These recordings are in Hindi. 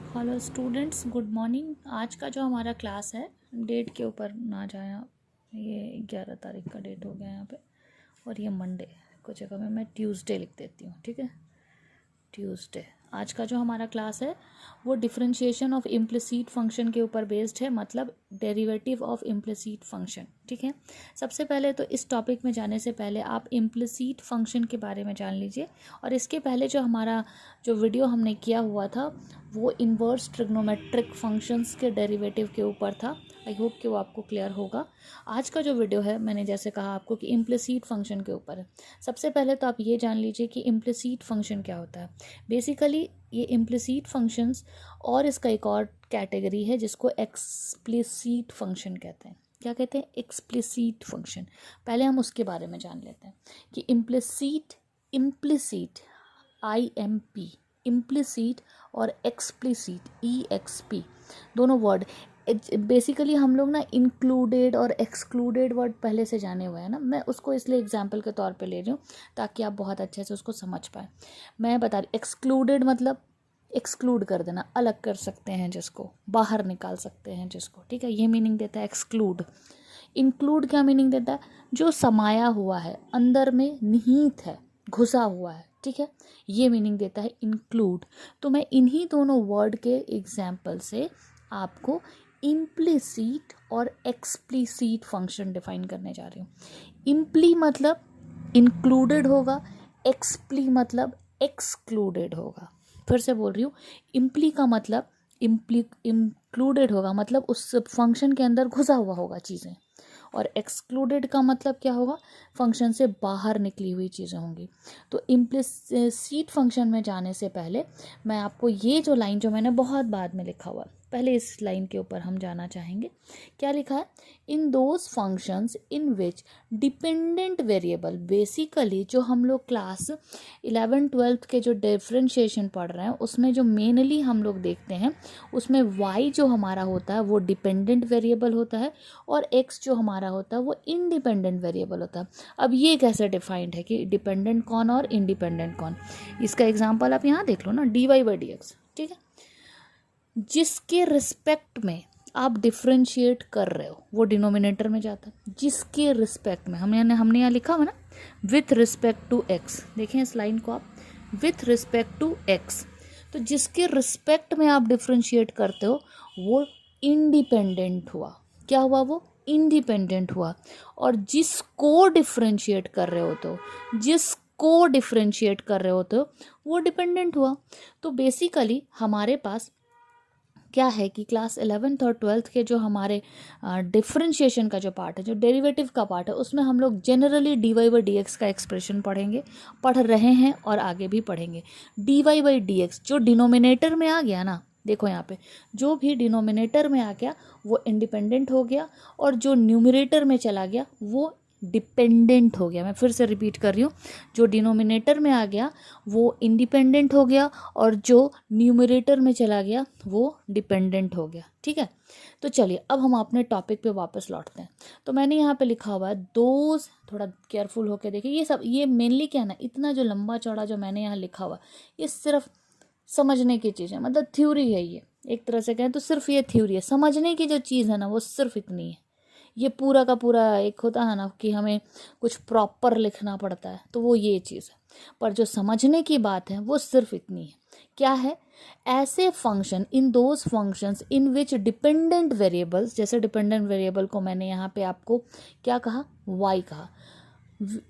Hello students, good morning. आज का जो हमारा क्लास है, डेट के ऊपर ना जाए, ये 11 तारीख का डेट हो गया यहाँ पे, और ये मंडे को जगह में मैं ट्यूसडे लिख देती हूँ। ठीक है, ट्यूसडे। आज का जो हमारा क्लास है वो डिफरेंशिएशन ऑफ इम्प्लिसिट फंक्शन के ऊपर बेस्ड है, मतलब डेरिवेटिव ऑफ इम्प्लिसिट फंक्शन। ठीक है, सबसे पहले तो इस टॉपिक में जाने से पहले आप इम्प्लिसिट फंक्शन के बारे में जान लीजिए। और इसके पहले जो हमारा वीडियो हमने किया हुआ था वो इन्वर्स ट्रिग्नोमेट्रिक फंक्शंस के डेरिवेटिव के ऊपर था। आई होप कि वो आपको क्लियर होगा। आज का जो वीडियो है, मैंने जैसे कहा आपको कि इम्प्लिसिट फंक्शन के ऊपर है। सबसे पहले तो आप ये जान लीजिए कि इम्प्लिसिट फंक्शन क्या होता है। बेसिकली ये इम्प्लिसिट फंक्शंस और इसका एक और कैटेगरी है जिसको एक्सप्लिसिट फंक्शन कहते हैं। क्या कहते हैं? Explicit function. पहले हम उसके बारे में जान लेते हैं कि इम्प्लिसिट IMP इम्प्लिसिट और एक्सप्लिसिट EXP दोनों वर्ड बेसिकली हम लोग ना इंक्लूडेड और एक्सक्लूडेड वर्ड पहले से जाने हुए हैं ना। मैं उसको इसलिए एग्जाम्पल के तौर पे ले रही हूँ ताकि आप बहुत अच्छे से उसको समझ पाए। मैं बता रही, एक्सक्लूडेड मतलब एक्सक्लूड कर देना, अलग कर सकते हैं जिसको, बाहर निकाल सकते हैं जिसको। ठीक है, ये मीनिंग देता है एक्सक्लूड। इंक्लूड क्या मीनिंग देता है? जो समाया हुआ है, अंदर में निहित है, घुसा हुआ है। ठीक है, ये मीनिंग देता है इंक्लूड। तो मैं इन्हीं दोनों वर्ड के एग्जाम्पल से आपको इम्प्लिसिट और एक्सप्लिसिट फंक्शन डिफाइन करने जा रही हूँ। इम्प्ली मतलब इंक्लूडेड होगा, एक्सप्ली मतलब एक्सक्लूडेड होगा। फिर से बोल रही हूँ, इम्प्ली का मतलब इंक्लूडेड होगा, मतलब उस फंक्शन के अंदर घुसा हुआ होगा चीज़ें, और एक्सक्लूडेड का मतलब क्या होगा? फंक्शन से बाहर निकली हुई चीज़ें होंगी। तो इम्प्लिसिट फंक्शन में जाने से पहले मैं आपको ये जो लाइन जो मैंने बहुत बाद में लिखा हुआ, पहले इस लाइन के ऊपर हम जाना चाहेंगे। क्या लिखा है? In those functions in which dependent variable, basically जो हम लोग क्लास 11-12 के जो डिफ्रेंशिएशन पढ़ रहे हैं उसमें जो मेनली हम लोग देखते हैं उसमें y जो हमारा होता है वो डिपेंडेंट वेरिएबल होता है और x जो हमारा होता है वो इंडिपेंडेंट वेरिएबल होता है। अब ये कैसे डिफाइंड है कि डिपेंडेंट कौन और इंडिपेंडेंट कौन? इसका एग्जांपल आप यहाँ देख लो ना, dy/dx। ठीक है, जिसके रिस्पेक्ट में आप डिफ्रेंशिएट कर रहे हो वो डिनोमिनेटर में जाता है। जिसके रिस्पेक्ट में, हमने यहाँ लिखा हुआ ना, विथ रिस्पेक्ट टू x। देखें इस लाइन को आप, विथ रिस्पेक्ट टू x। तो जिसके रिस्पेक्ट में आप डिफ्रेंशिएट करते हो वो इंडिपेंडेंट हुआ। क्या हुआ? वो इंडिपेंडेंट हुआ। और जिसको डिफ्रेंशिएट कर रहे हो तो वो डिपेंडेंट हुआ। तो बेसिकली हमारे पास क्या है कि क्लास 11th और 12th के जो हमारे डिफरेंशिएशन का जो पार्ट है, जो डेरिवेटिव का पार्ट है, उसमें हम लोग जनरली dy/dx का एक्सप्रेशन पढ़ रहे हैं और आगे भी पढ़ेंगे। dy/dx जो डिनोमिनेटर में आ गया ना, देखो यहाँ पे जो भी डिनोमिनेटर में आ गया वो इंडिपेंडेंट हो गया, और जो न्यूमरेटर में चला गया वो डिपेंडेंट हो गया। मैं फिर से रिपीट कर रही हूँ, जो डिनोमिनेटर में आ गया वो इंडिपेंडेंट हो गया और जो न्यूमरेटर में चला गया वो डिपेंडेंट हो गया। ठीक है, तो चलिए अब हम अपने टॉपिक पे वापस लौटते हैं। तो मैंने यहाँ पे लिखा हुआ है दोज, थोड़ा केयरफुल होकर देखिए। ये मेनली क्या है ना, इतना जो लंबा चौड़ा जो मैंने यहाँ लिखा हुआ ये सिर्फ समझने की चीज़ है, मतलब थ्योरी है। ये एक तरह से कहें तो सिर्फ ये थ्योरी है, समझने की जो चीज़ है ना वो सिर्फ इतनी है। ये पूरा का पूरा एक होता है ना कि हमें कुछ प्रॉपर लिखना पड़ता है, तो वो ये चीज़ है। पर जो समझने की बात है वो सिर्फ इतनी है। क्या है? ऐसे function, in those functions in which dependent variables, जैसे डिपेंडेंट वेरिएबल को मैंने यहाँ पे आपको क्या कहा? y कहा।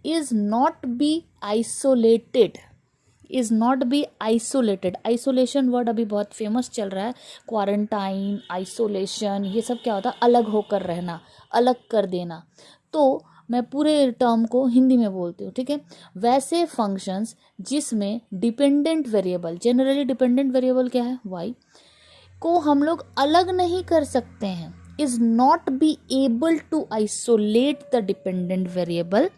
Is not be isolated, is not be isolated. Isolation word अभी बहुत फेमस चल रहा है, क्वारंटाइन, आइसोलेशन, ये सब क्या होता है? अलग होकर रहना, अलग कर देना। तो मैं पूरे टर्म को हिंदी में बोलती हूँ। ठीक है, वैसे फंक्शंस जिसमें dependent variable, generally dependent variable क्या है? y को हम लोग अलग नहीं कर सकते हैं, is not be able to isolate the dependent variable,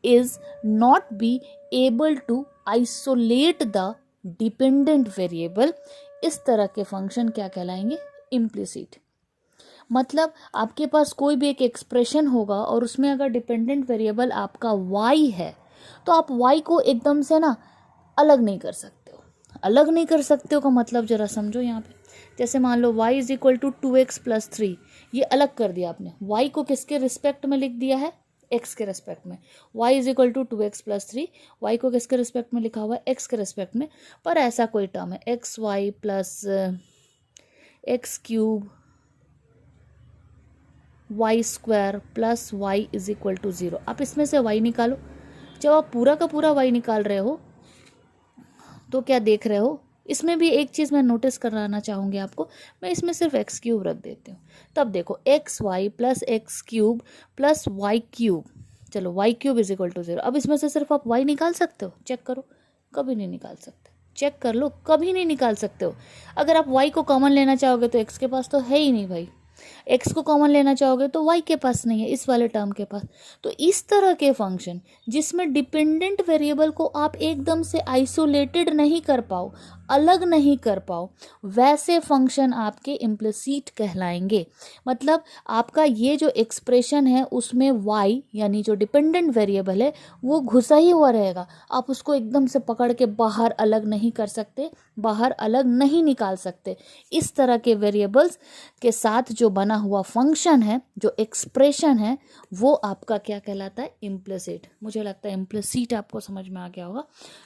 is not be able to isolate the dependent variable. इस तरह के फंक्शन क्या कहलाएंगे? इम्प्लिसिट। मतलब आपके पास कोई भी एक एक्सप्रेशन होगा और उसमें अगर डिपेंडेंट वेरिएबल आपका y है तो आप y को एकदम से ना अलग नहीं कर सकते हो, अलग नहीं कर सकते हो का मतलब जरा समझो यहाँ पे। जैसे मान लो y is equal to 2x plus 3, ये अलग कर दिया आपने, y को किसके रिस्पेक्ट में लिख दिया है, x के रिस्पेक्ट में। y is equal to 2x plus 3, y को किसके रिस्पेक्ट में लिखा हुआ है, x के रिस्पेक्ट में। पर ऐसा कोई टर्म है x Y plus x cube y square plus y is equal to 0। आप इसमें से y निकालो। जब आप पूरा का पूरा y निकाल रहे हो तो क्या देख रहे हो, इसमें भी एक चीज़ मैं नोटिस कराना चाहूँगी आपको, मैं इसमें सिर्फ एक्स क्यूब रख देती हूँ। तब देखो X Y plus x cube plus Y cube, चलो Y cube is equal to 0। अब इसमें से सिर्फ आप वाई निकाल सकते हो, चेक करो, कभी नहीं निकाल सकते। चेक कर लो, कभी नहीं निकाल सकते हो। अगर आप वाई को कॉमन लेना चाहोगे तो एक्स के पास तो है ही नहीं भाई, एक्स को कॉमन लेना चाहोगे तो वाई के पास नहीं है, इस वाले टर्म के पास। तो इस तरह के फंक्शन जिसमें डिपेंडेंट वेरिएबल को आप एकदम से आइसोलेटेड नहीं कर पाओ, अलग नहीं कर पाओ, वैसे फंक्शन आपके इम्प्लिसिट कहलाएंगे। मतलब आपका ये जो एक्सप्रेशन है उसमें y यानी जो डिपेंडेंट वेरिएबल है वो घुसा ही हुआ रहेगा, आप उसको एकदम से पकड़ के बाहर अलग नहीं कर सकते, बाहर अलग नहीं निकाल सकते। इस तरह के वेरिएबल्स के साथ जो बना हुआ फंक्शन है, जो एक्सप्रेशन है, वो आपका क्या कहलाता है, इम्प्लिसिट। मुझे लगता है इम्प्लिसिट आपको समझ में आ गया होगा।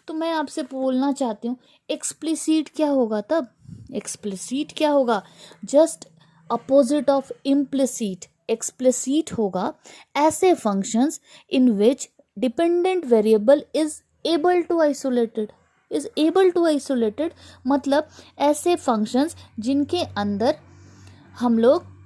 तो मैं आपसे बोलना चाहती हूँ एक्सप्लिसिट क्या होगा, तब एक्सप्लिसिट क्या होगा, just opposite of implicit. Explicit होगा ऐसे functions in which dependent variable is able to isolated, is able to isolated, मतलब ऐसे फंक्शंस जिनके अंदर हम लोग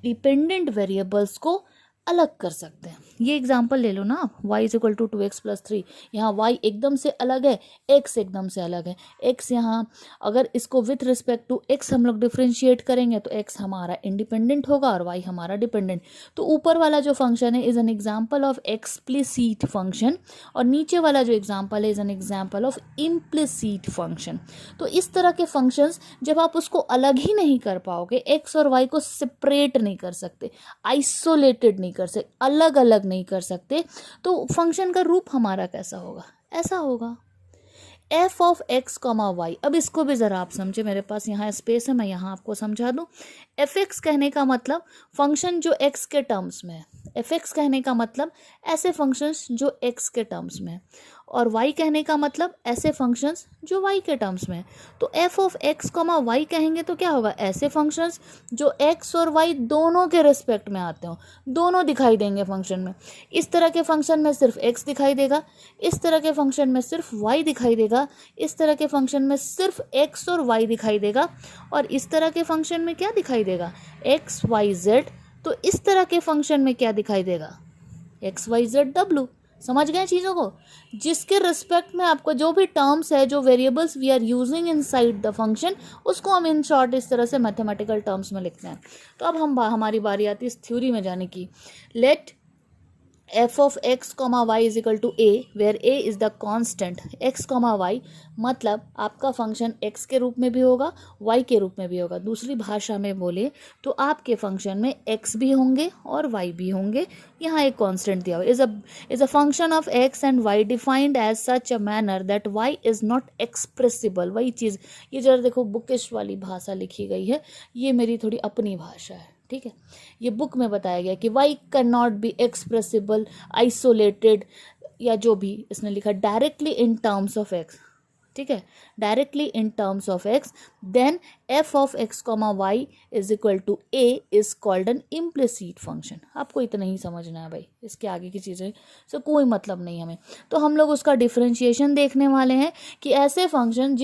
डिपेंडेंट वेरिएबल्स को अलग कर सकते हैं। ये एग्जांपल ले लो ना आप, y is equal to 2x plus 3, यहाँ y एकदम से अलग है, x एकदम से अलग है। x यहाँ अगर इसको विथ रिस्पेक्ट टू x हम लोग डिफ्रेंशिएट करेंगे तो x हमारा इंडिपेंडेंट होगा और y हमारा डिपेंडेंट। तो ऊपर वाला जो फंक्शन है is an example of explicit function, और नीचे वाला जो एग्जाम्पल है is an example of implicit function. तो इस तरह के फंक्शंस जब आप उसको अलग ही नहीं कर पाओगे, x और y को सेपरेट नहीं कर सकते, आइसोलेटेड नहीं कर सकते, अलग अलग नहीं कर सकते, तो फंक्शन का रूप हमारा कैसा होगा, ऐसा होगा f of x comma y. अब इसको भी ज़रा आप समझे, मेरे पास यहाँ स्पेस है, मैं यहाँ आपको समझा दूँ। एफ एक्स कहने का मतलब फंक्शन जो एक्स के टर्म्स में है, एफ एक्स कहने का मतलब ऐसे फंक्शंस जो एक्स के टर्म्स में है, और वाई कहने का मतलब ऐसे फंक्शंस जो वाई के टर्म्स में है। तो f of x comma y कहेंगे तो क्या होगा, ऐसे फंक्शंस जो एक्स और वाई दोनों के रिस्पेक्ट में आते हो, दोनों दिखाई देंगे फंक्शन में। इस तरह के फंक्शन में सिर्फ एक्स दिखाई देगा, इस तरह के फंक्शन में सिर्फ वाई दिखाई देगा, इस तरह के फंक्शन में सिर्फ एक्स और वाई दिखाई देगा, और इस तरह के फंक्शन में क्या दिखाई देगा, एक्स वाई जेड। तो इस तरह के फंक्शन में क्या दिखाई देगा, एक्स वाई जेड डब्ल्यू। समझ गए चीज़ों को, जिसके रिस्पेक्ट में आपको जो भी टर्म्स है, जो variables we are using inside the function, उसको हम इन शॉर्ट इस तरह से मैथमेटिकल टर्म्स में लिखते हैं। तो अब हमारी बारी आती है इस थ्योरी में जाने की। Let f of x comma y is equal to a, where a is the constant. X comma y मतलब आपका फंक्शन एक्स के रूप में भी होगा, वाई के रूप में भी होगा। दूसरी भाषा में बोले तो आपके फंक्शन में एक्स भी होंगे और वाई भी होंगे। यहाँ एक कांस्टेंट दिया हुआ is a function of x and y defined as such a manner that y is not expressible. वही चीज़, ये जरा देखो बुकिश वाली भाषा लिखी गई है, ये मेरी थोड़ी अपनी भाषा है, ठीक है। ये बुक में बताया गया कि y can not be expressible, isolated, या जो भी इसने लिखा directly in terms of x, ठीक है, directly in terms of x, then f of x comma y is equal to a is called an implicit function. आपको इतना ही समझना है भाई, इसके आगे की चीज़ें से कोई मतलब नहीं हमें। तो हम लोग उसका डिफरेंशिएशन देखने वाले हैं कि ऐसे फंक्शन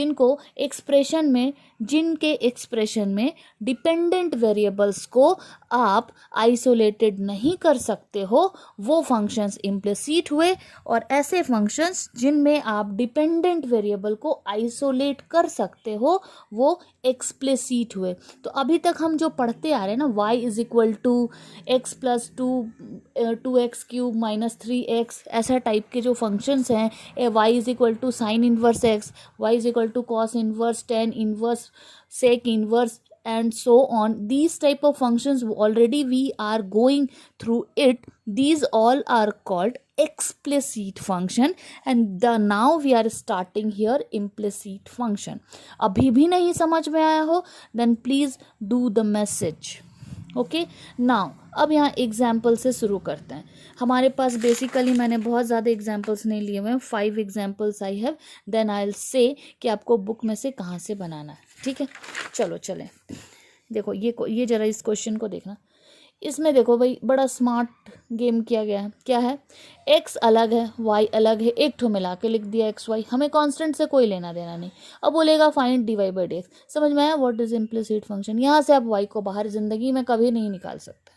जिनके एक्सप्रेशन में डिपेंडेंट वेरिएबल्स को आप आइसोलेटेड नहीं कर सकते हो, वो फंक्शंस इम्प्लिसिट हुए, और ऐसे फंक्शंस जिनमें आप डिपेंडेंट वेरिएबल को आइसोलेट कर सकते हो वो एक्सप्लिसिट हुए। तो अभी तक हम जो पढ़ते आ रहे हैं ना, y is equal to x plus 2x cube minus 3x, ऐसा टाइप के जो फंक्शंस हैं, y is equal to sine inverse x, y is equal to cos inverse, tan inverse, sec inverse, and so on. These type of functions already we are going through it. These all are called explicit function and now we are starting here implicit function. अभी भी नहीं समझ में आया हो then please do the message. Okay now अब यहाँ एग्जाम्पल से शुरू करते हैं. हमारे पास बेसिकली मैंने बहुत ज़्यादा एग्जाम्पल्स नहीं लिए हुए हैं, 5 examples I have, then I will say कि आपको बुक में से कहाँ से बनाना है. ठीक है, चलो चलें. देखो ये जरा इस क्वेश्चन को देखना. इसमें देखो भाई बड़ा स्मार्ट गेम किया गया है. क्या है, x अलग है y अलग है, एक ठो मिला के लिख दिया x y. हमें कांस्टेंट से कोई लेना देना नहीं. अब बोलेगा find dy by D x. समझ में आया व्हाट इज इम्प्लिसिट फंक्शन. यहाँ से आप y को बाहर ज़िंदगी में कभी नहीं निकाल सकते.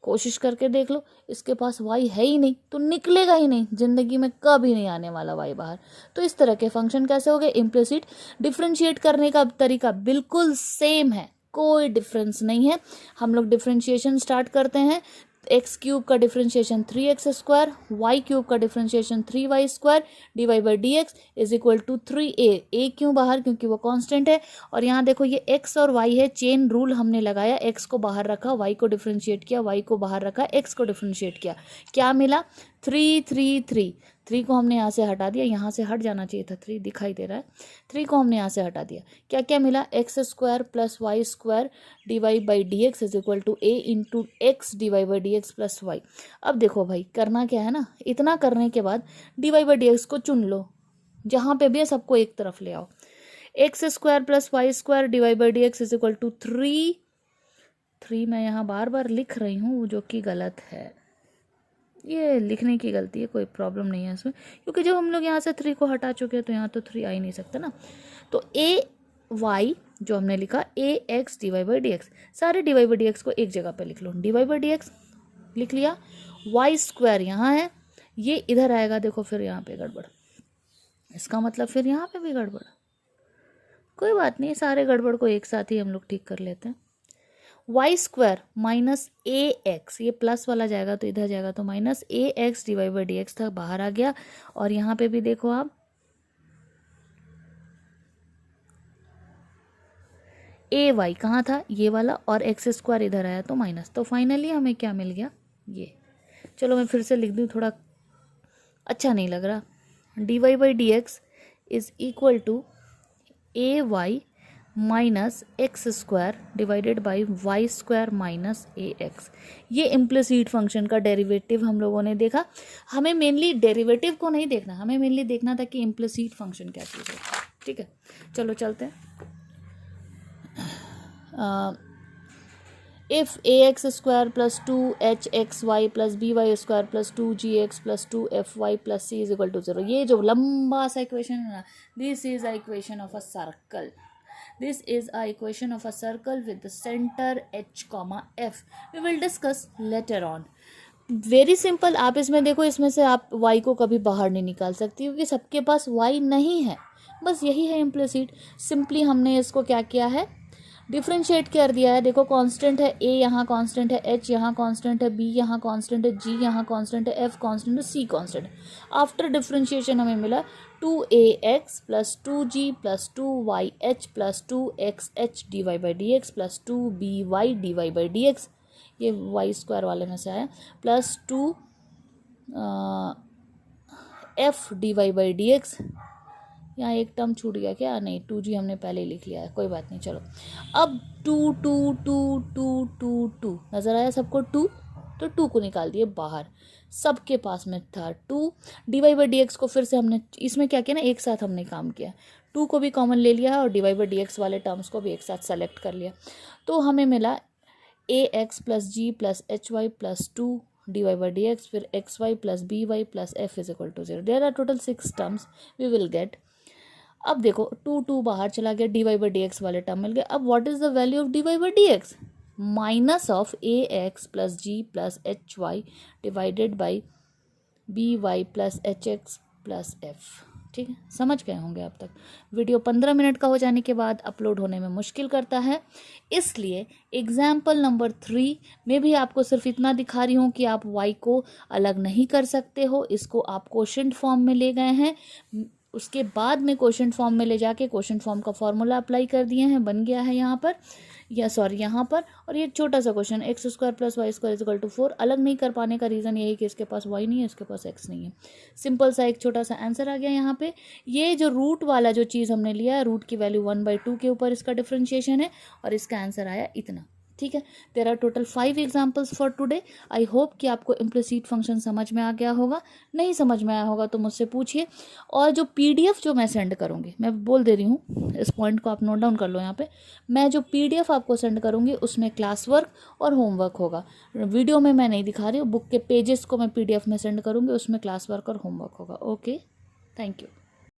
कोशिश करके देख लो, इसके पास y है ही नहीं तो निकलेगा ही नहीं, ज़िंदगी में कभी नहीं आने वाला y बाहर. तो इस तरह के फंक्शन कैसे हो गए इम्प्लिसिट. डिफ्रेंशिएट करने का तरीका बिल्कुल सेम है, कोई डिफरेंस नहीं है. हम लोग डिफ्रेंशिएशन स्टार्ट करते हैं. एक्स क्यूब का डिफ्रेंशिएशन 3x², वाई क्यूब का differentiation 3y², dy by D x is equal to 3a. a क्यों बाहर, क्योंकि वो कांस्टेंट है. और यहाँ देखो ये x और y है, चेन रूल हमने लगाया, x को बाहर रखा, y को डिफ्रेंशिएट किया, y को बाहर रखा, x को डिफ्रेंशिएट किया. क्या मिला 3 3 3. 3 को हमने यहाँ से हटा दिया, यहाँ से हट जाना चाहिए था, 3 दिखाई दे रहा है. 3 को हमने यहाँ से हटा दिया. क्या क्या मिला, x² plus y² dy by D x is equal to a into x dy by D x plus y. अब देखो भाई करना क्या है ना, इतना करने के बाद dy बाई डी एक्स को चुन लो, जहाँ पे भी है सबको एक तरफ ले आओ. x² plus y² dy by D x is equal to 3 मैं यहाँ बार बार लिख रही हूँ जो कि गलत है. ये लिखने की गलती है, कोई प्रॉब्लम नहीं है इसमें, क्योंकि जब हम लोग यहाँ से 3 को हटा चुके हैं तो यहाँ तो 3 आ ही नहीं सकता ना. तो ए वाई जो हमने लिखा A x D Y by D X, सारे D Y by D x को एक जगह पे लिख लो. D Y by D X लिख लिया, y² यहाँ है, ये इधर आएगा. देखो फिर यहाँ पे गड़बड़, इसका मतलब फिर यहाँ पे भी गड़बड़. कोई बात नहीं, सारे गड़बड़ को एक साथ ही हम लोग ठीक कर लेते हैं. y² माइनस ए एक्स, ये प्लस वाला जाएगा तो इधर जाएगा, तो minus a x D Y by D x तक बाहर आ गया. और यहाँ पे भी देखो आप ए वाई कहाँ था, ये वाला, और x² इधर आया तो माइनस. तो फाइनली हमें क्या मिल गया ये. चलो मैं फिर से लिख दूँ, थोड़ा अच्छा नहीं लग रहा. D Y by D x is equal to a y minus x² divided by y² minus a x. ये इम्प्लिसिट फंक्शन का डेरिवेटिव हम लोगों ने देखा. हमें मेनली डेरिवेटिव को नहीं देखना, हमें मेनली देखना था कि इम्प्लिसिट फंक्शन क्या चीज़ है. ठीक है, चलो चलते हैं. If ax² plus 2hxy plus by² plus 2gx plus 2fy plus c is equal to 0. ये जो लंबा सा इक्वेशन है ना, this is a equation of a circle. This is a equation of a circle with the center h, f. We will discuss later on. Very simple. आप इसमें देखो, इसमें से आप y को कभी बाहर नहीं निकाल सकती क्योंकि सबके पास y नहीं है. बस यही है इम्प्लिसिट. सिंपली हमने इसको क्या किया है, डिफ्रेंशिएट कर दिया है. देखो कांस्टेंट है a, यहाँ कांस्टेंट है h, यहाँ कांस्टेंट है b, यहाँ कांस्टेंट है g, यहाँ कांस्टेंट है f, कांस्टेंट है c, कांस्टेंट. आफ्टर डिफ्रेंशिएशन हमें मिला 2ax plus 2g plus 2yh plus 2xh dy by D x plus 2by dy by D x, ये y² वाले में से आया, plus 2 f dy by D x. यहाँ एक टर्म छूट गया क्या, नहीं 2g हमने पहले ही लिख लिया है, कोई बात नहीं. चलो अब 2 2 2 2 2 2 नज़र आया सबको 2, तो 2 को निकाल दिए बाहर. सबके पास में था 2. D Y by D x को फिर से हमने इसमें क्या किया ना, एक साथ हमने काम किया. 2 को भी कॉमन ले लिया और d Y by D x वाले टर्म्स को भी एक साथ सेलेक्ट कर लिया. तो हमें मिला A X plus G plus H Y plus 2 D Y by D X, फिर X Y plus B Y plus F is equal to 0. There are total 6 terms we will get. अब देखो 2 बाहर चला गया, D Y by D x वाले टर्म मिल गए. अब what is the value of D Y by D X, minus of A X plus G plus H y divided by b Y plus h x plus f. ठीक है, समझ गए होंगे अब तक. वीडियो 15 मिनट का हो जाने के बाद अपलोड होने में मुश्किल करता है, इसलिए एग्जाम्पल नंबर 3 में भी आपको सिर्फ इतना दिखा रही हूँ कि आप y को अलग नहीं कर सकते हो. इसको आप क्वोशिएंट फॉर्म में ले गए हैं. उसके बाद में क्वेश्चन फॉर्म में ले जाके क्वेश्चन फॉर्म का फॉर्मूला अप्लाई कर दिए हैं, बन गया है यहाँ पर, या सॉरी यहाँ पर। और ये एक छोटा सा question, x square plus y square equal to 4, अलग नहीं कर पाने का रीज़न यही कि इसके पास वाई नहीं है, इसके पास एक्स नहीं है। सिंपल सा एक छोटा सा आंसर आ गया यहाँ पे। ये जो रूट वाला जो चीज़ हमने लिया है, रूट की वैल्यू 1/2 के ऊपर इसका डिफ्रेंशिएशन है, और इसका आंसर आया इतना। ठीक है, there are total 5 examples for today. I hope कि आपको इम्प्लिसिट फंक्शन समझ में आ गया होगा। नहीं समझ में आया होगा तो मुझसे पूछिए। और जो PDF जो मैं सेंड करूँगी, मैं बोल दे रही हूँ, इस पॉइंट को आप नोट डाउन कर लो यहाँ पे, मैं जो PDF आपको सेंड करूँगी उसमें क्लास वर्क और होमवर्क होगा। वीडियो में मैं नहीं दिखा रही हूँ, बुक के पेजेस को मैं PDF में सेंड करूँगी, उसमें क्लास वर्क और होमवर्क होगा। Okay, thank you.